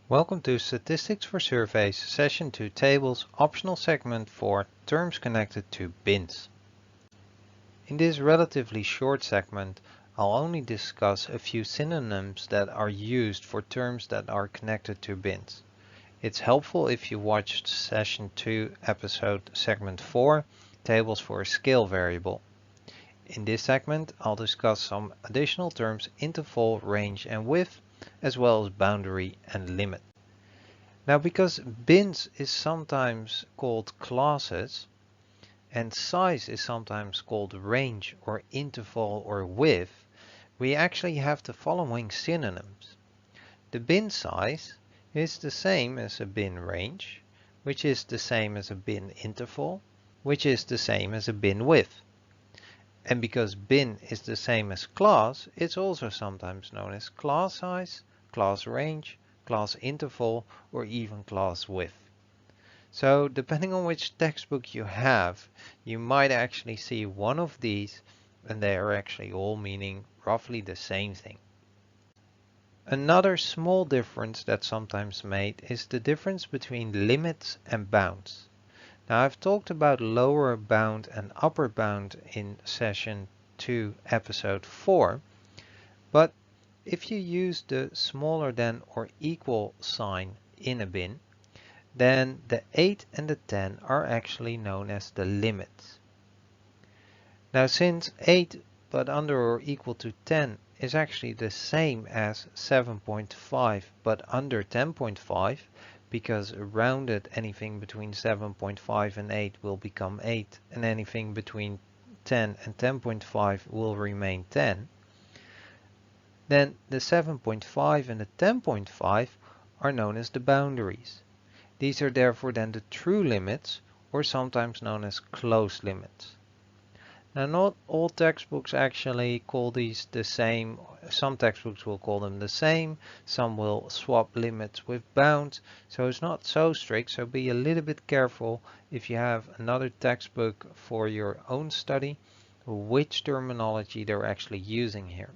Welcome to Statistics for Surveys, Session 2 Tables, optional segment for terms connected to bins. In this relatively short segment, I'll only discuss a few synonyms that are used for terms that are connected to bins. It's helpful if you watched Session 2 episode segment 4, Tables for a Scale Variable. In this segment, I'll discuss some additional terms: interval, range and width, as well as boundary and limit. Now, because bins is sometimes called classes and size is sometimes called range or interval or width, we actually have the following synonyms. The bin size is the same as a bin range, which is the same as a bin interval, which is the same as a bin width. And because bin is the same as class, it's also sometimes known as class size, class range, class interval, or even class width. So depending on which textbook you have, you might actually see one of these, and they are actually all meaning roughly the same thing. Another small difference that's sometimes made is the difference between limits and bounds. Now, I've talked about lower bound and upper bound in session 2 episode 4, but if you use the smaller than or equal sign in a bin, then the 8 and the 10 are actually known as the limits. Now, since 8 but under or equal to 10 is actually the same as 7.5 but under 10.5, because rounded anything between 7.5 and 8 will become 8, and anything between 10 and 10.5 will remain 10, then the 7.5 and the 10.5 are known as the boundaries. These are therefore then the true limits, or sometimes known as closed limits. Now, not all textbooks actually call these the same. Some textbooks will call them the same, some will swap limits with bounds, so it's not so strict, so be a little bit careful if you have another textbook for your own study, which terminology they're actually using here.